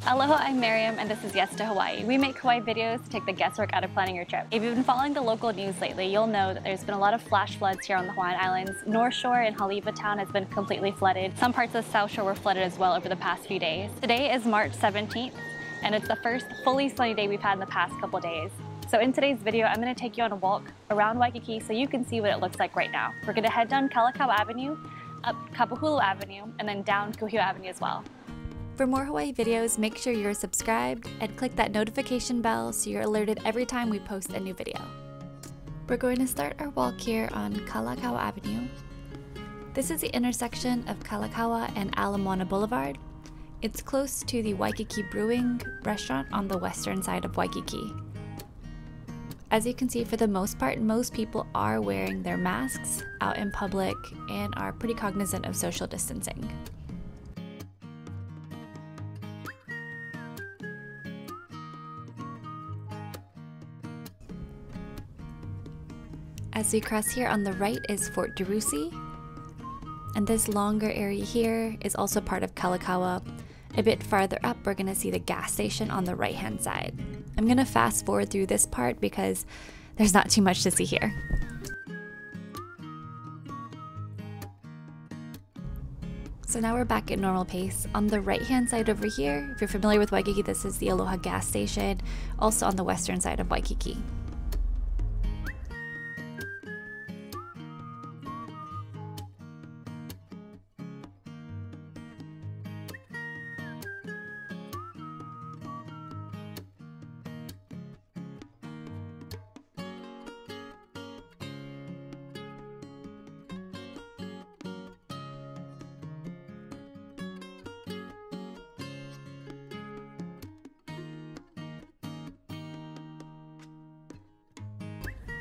Aloha, I'm Mariam, and this is Yes to Hawaii. We make Hawaii videos to take the guesswork out of planning your trip. If you've been following the local news lately, you'll know that there's been a lot of flash floods here on the Hawaiian Islands. North Shore in Haleiwa Town has been completely flooded. Some parts of the South Shore were flooded as well over the past few days. Today is March 17th, and it's the first fully sunny day we've had in the past couple days. So in today's video, I'm going to take you on a walk around Waikiki so you can see what it looks like right now. We're going to head down Kalakaua Avenue, up KAPAHULU Avenue, and then down KUHIO Avenue as well. For more Hawaii videos, make sure you're subscribed and click that notification bell so you're alerted every time we post a new video. We're going to start our walk here on Kalakaua Avenue. This is the intersection of Kalakaua and Ala Moana Boulevard. It's close to the Waikiki Brewing restaurant on the western side of Waikiki. As you can see, for the most part, most people are wearing their masks out in public and are pretty cognizant of social distancing. As we cross here on the right is Fort DeRussy, and this longer area here is also part of Kalakaua. A bit farther up, we're going to see the gas station on the right hand side. I'm going to fast forward through this part because there's not too much to see here. So now we're back at normal pace. On the right hand side over here, if you're familiar with Waikiki, this is the Aloha gas station, also on the western side of Waikiki.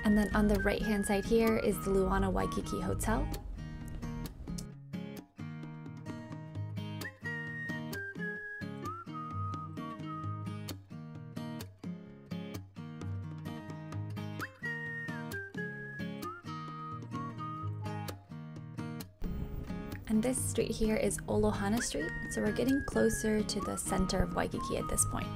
And then on the right hand side here is the Luana Waikiki Hotel. And this street here is Olohana Street, so we're getting closer to the center of Waikiki at this point.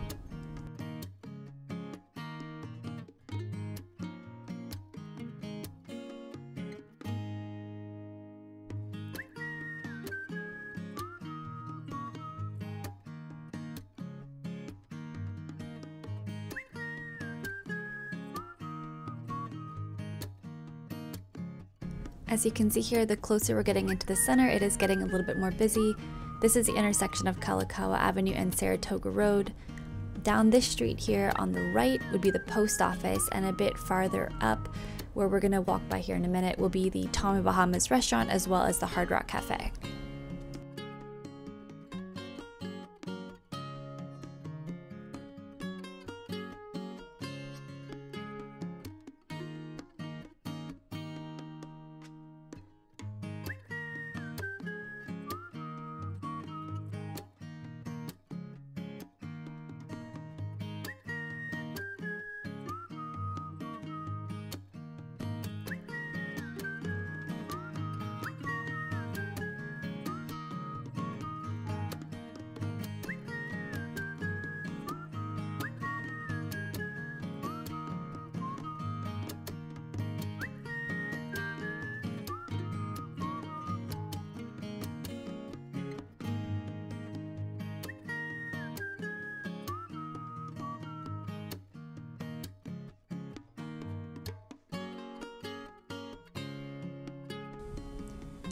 As you can see here, the closer we're getting into the center, it is getting a little bit more busy. This is the intersection of Kalakaua Avenue and Saratoga Road. Down this street here on the right would be the post office, and a bit farther up, where we're going to walk by here in a minute, will be the Tommy Bahamas restaurant as well as the Hard Rock Cafe.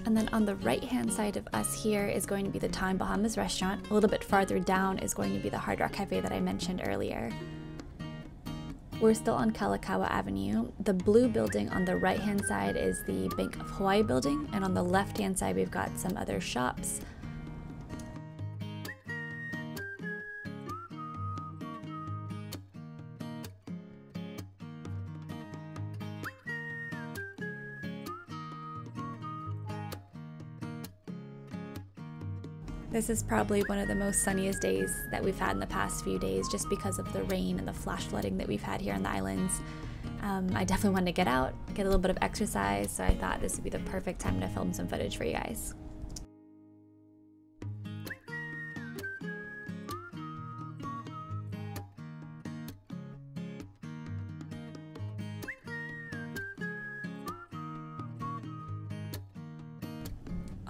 And then on the right hand side of us here is going to be the Tommy Bahamas restaurant. A little bit farther down is going to be the Hard Rock Cafe that I mentioned earlier. We're still on Kalakaua Avenue. The blue building on the right hand side is the Bank of Hawaii building, and on the left hand side we've got some other shops. This is probably one of the most sunniest days that we've had in the past few days, just because of the rain and the flash flooding that we've had here on the islands. I definitely wanted to get out, get a little bit of exercise, so I thought this would be the perfect time to film some footage for you guys.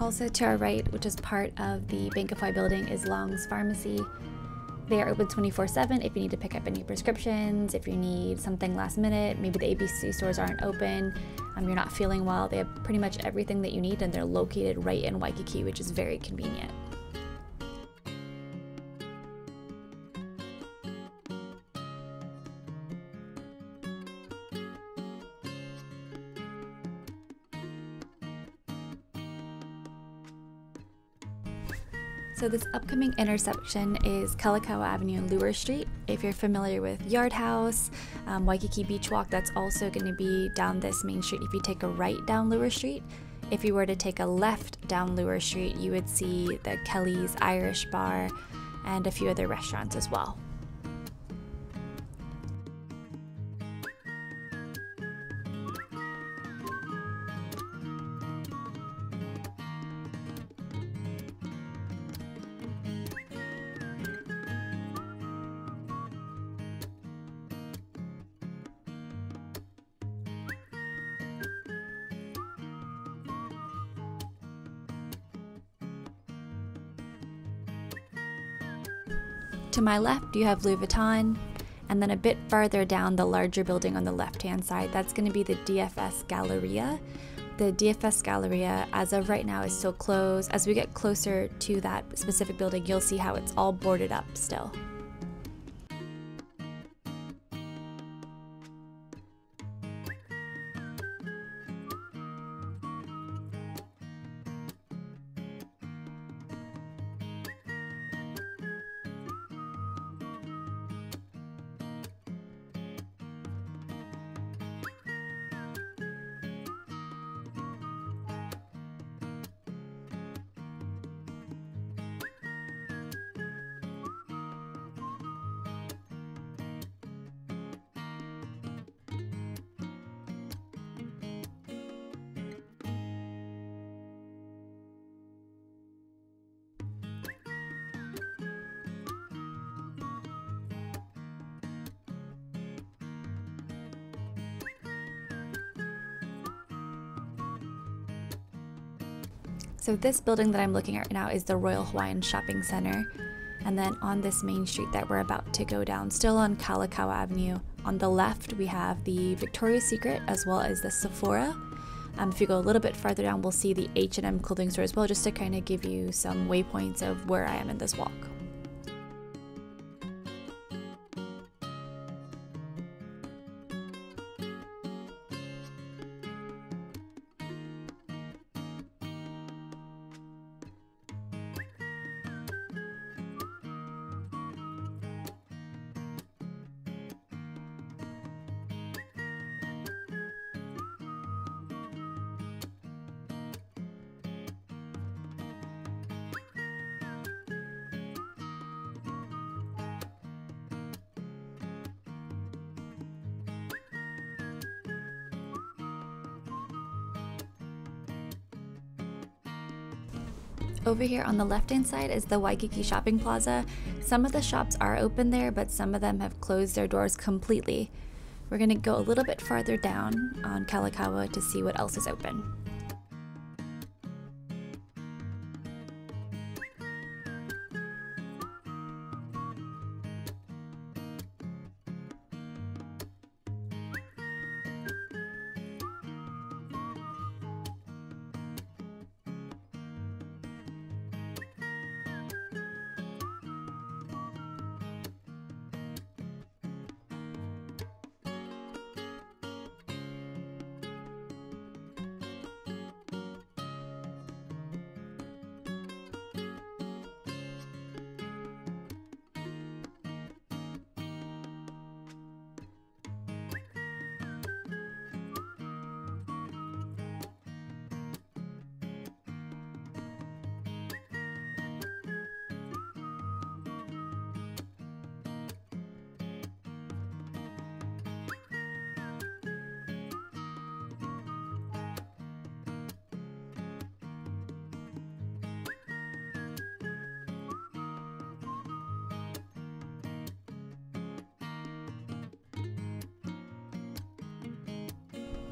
Also to our right, which is part of the Bank of Hawaii building, is Long's Pharmacy. They are open 24/7 if you need to pick up any prescriptions, if you need something last minute, maybe the ABC stores aren't open, you're not feeling well. They have pretty much everything that you need, and they're located right in Waikiki, which is very convenient. So this upcoming intersection is Kalakaua Avenue and Lewers Street. If you're familiar with Yard House, Waikiki Beach Walk, that's also going to be down this main street if you take a right down Lewers Street. If you were to take a left down Lewers Street, you would see the Kelly's Irish Bar and a few other restaurants as well. To my left, you have Louis Vuitton, and then a bit farther down, the larger building on the left-hand side, that's going to be the DFS Galleria. The DFS Galleria, as of right now, is still closed. As we get closer to that specific building, you'll see how it's all boarded up still. So this building that I'm looking at right now is the Royal Hawaiian Shopping Center. And then on this main street that we're about to go down, still on Kalakaua Avenue, on the left we have the Victoria's Secret as well as the Sephora. If you go a little bit farther down, we'll see the H&M clothing store as well, just to kind of give you some waypoints of where I am in this walk. Over here on the left-hand side is the Waikiki Shopping Plaza. Some of the shops are open there, but some of them have closed their doors completely. We're gonna go a little bit farther down on Kalakaua to see what else is open.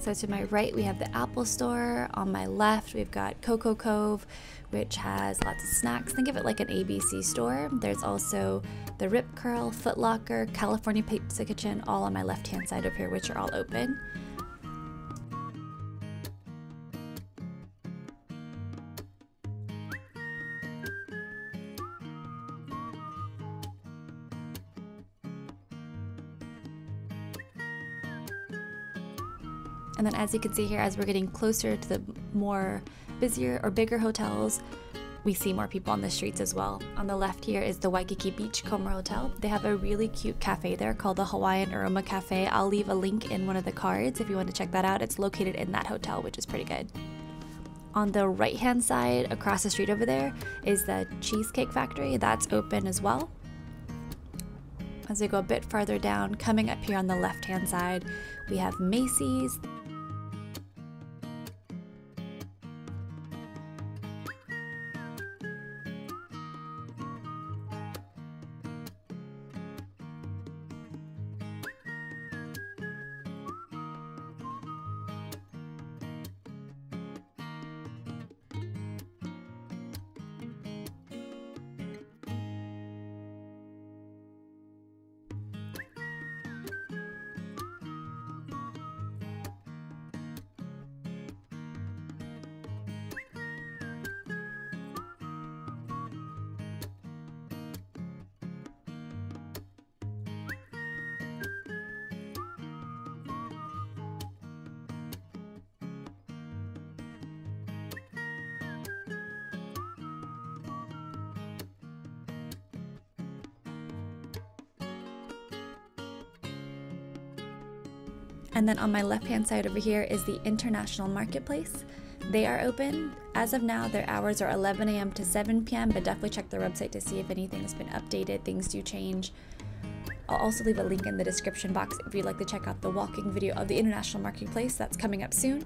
So to my right, we have the Apple Store. On my left, we've got Coco Cove, which has lots of snacks. Think of it like an ABC store. There's also the Rip Curl, Foot Locker, California Pizza Kitchen, all on my left-hand side over here, which are all open. And then as you can see here, as we're getting closer to the more busier or bigger hotels, we see more people on the streets as well. On the left here is the Waikiki Beachcomber Hotel. They have a really cute cafe there called the Hawaiian Aroma Cafe. I'll leave a link in one of the cards if you want to check that out. It's located in that hotel, which is pretty good. On the right hand side, across the street over there, is the Cheesecake Factory. That's open as well. As we go a bit farther down, coming up here on the left hand side, we have Macy's. And then on my left hand side over here is the International Marketplace. They are open. As of now, their hours are 11 a.m. to 7 p.m., but definitely check their website to see if anything has been updated. Things do change. I'll also leave a link in the description box if you'd like to check out the walking video of the International Marketplace. That's coming up soon.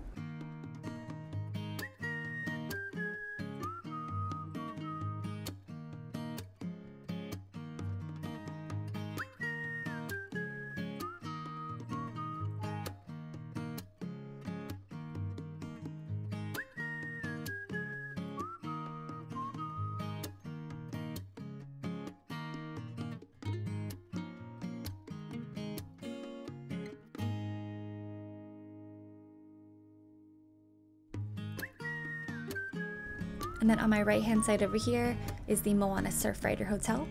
And then on my right hand side over here is the Moana Surfrider Hotel.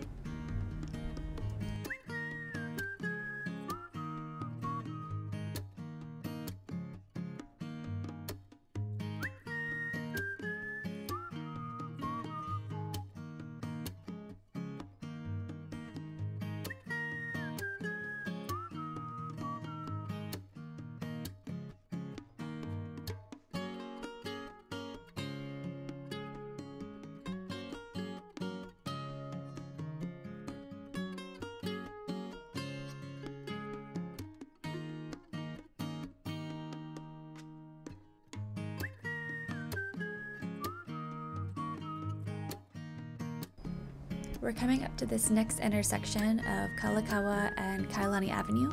We're coming up to this next intersection of Kalakaua and Kailani Avenue.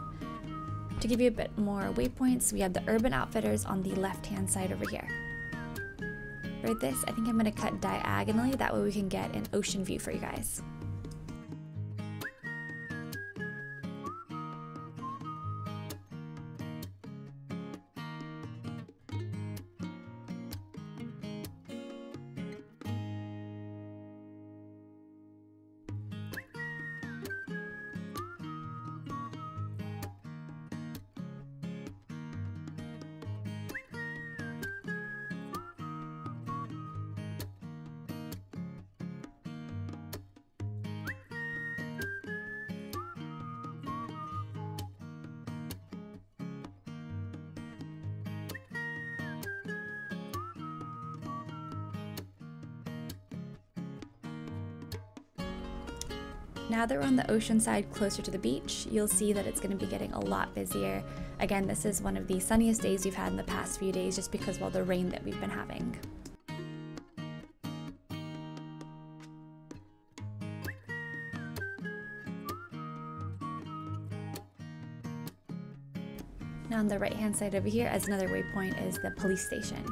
To give you a bit more waypoints, we have the Urban Outfitters on the left-hand side over here. For this, I think I'm going to cut diagonally, that way we can get an ocean view for you guys. Now that we're on the ocean side closer to the beach, you'll see that it's going to be getting a lot busier. Again, this is one of the sunniest days we've had in the past few days just because of all the rain that we've been having. Now on the right hand side over here, as another waypoint, is the police station.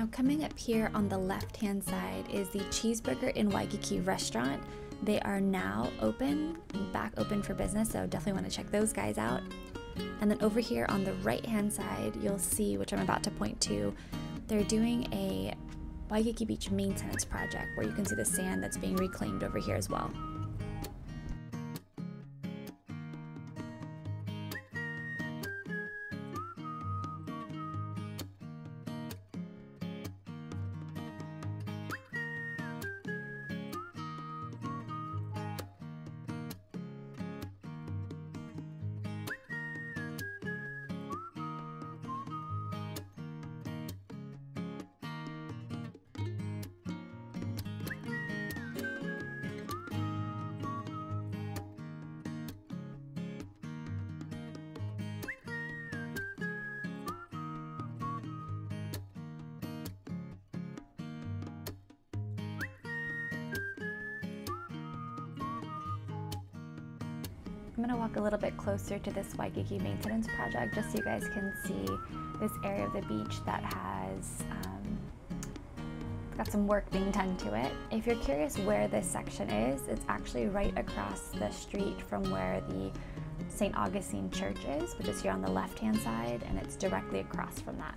Now coming up here on the left hand side is the Cheeseburger in Waikiki restaurant. They are now back open for business, so definitely want to check those guys out. And then over here on the right hand side, you'll see, which I'm about to point to, they're doing a Waikiki Beach maintenance project where you can see the sand that's being reclaimed over here as well. I'm going to walk a little bit closer to this Waikiki maintenance project just so you guys can see this area of the beach that has got some work being done to it. If you're curious where this section is, it's actually right across the street from where the St. Augustine Church is, which is here on the left-hand side, and it's directly across from that.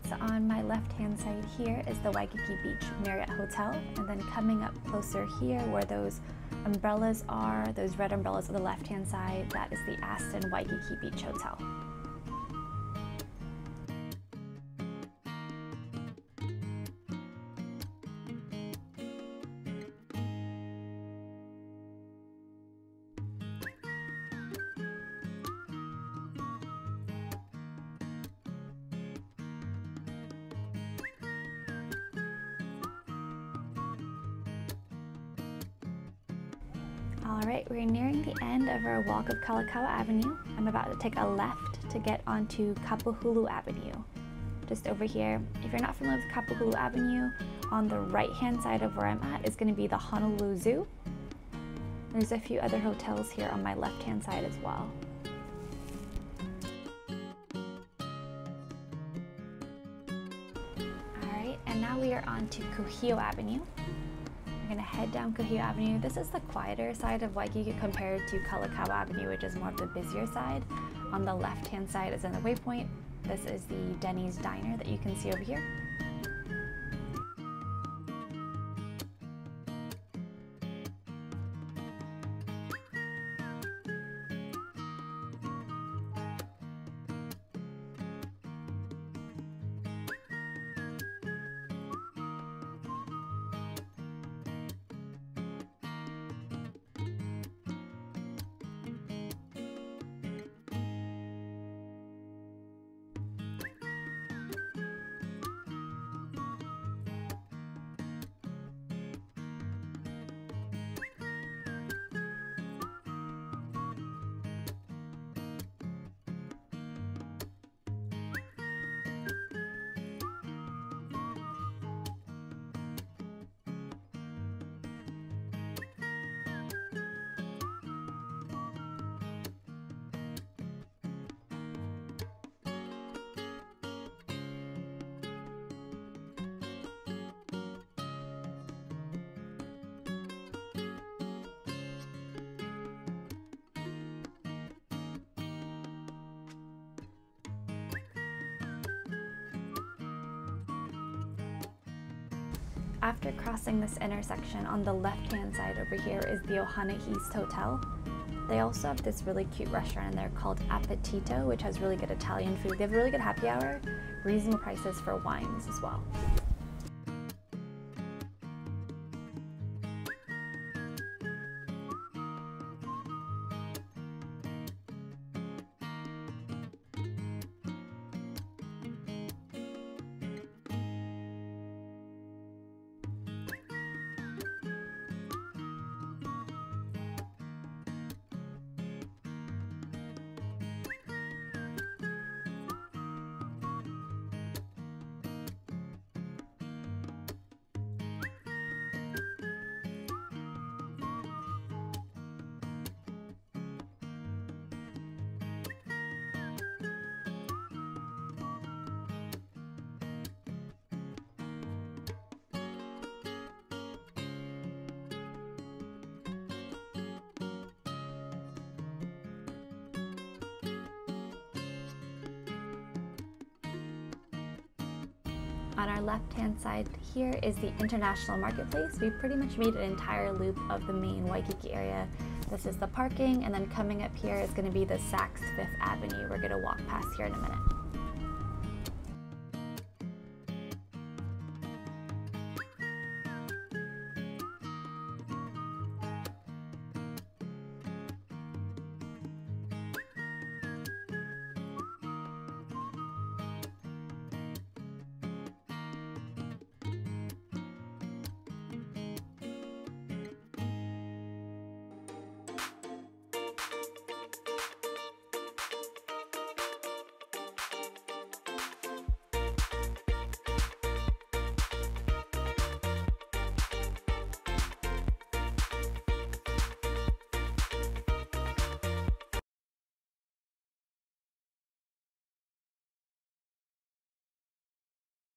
So on my left-hand side here is the Waikiki Beach Marriott Hotel, and then coming up closer here where those umbrellas are, those red umbrellas on the left-hand side, that is the Aston Waikiki Beach Hotel. Alright, we're nearing the end of our walk of Kalakaua Avenue. I'm about to take a left to get onto KAPAHULU Avenue. Just over here. If you're not familiar with KAPAHULU Avenue, on the right-hand side of where I'm at is going to be the Honolulu Zoo. There's a few other hotels here on my left-hand side as well. Alright, and now we are on to KUHIO Avenue. We're going to head down KUHIO Avenue. This is the quieter side of Waikiki compared to Kalakaua Avenue, which is more of the busier side. On the left-hand side is another waypoint. This is the Denny's Diner that you can see over here. After crossing this intersection, on the left-hand side over here is the Ohana East Hotel. They also have this really cute restaurant in there called Appetito, which has really good Italian food. They have a really good happy hour, reasonable prices for wines as well. On our left-hand side here is the International Marketplace. We pretty much made an entire loop of the main Waikiki area. This is the parking, and then coming up here is going to be the Saks Fifth Avenue. We're going to walk past here in a minute.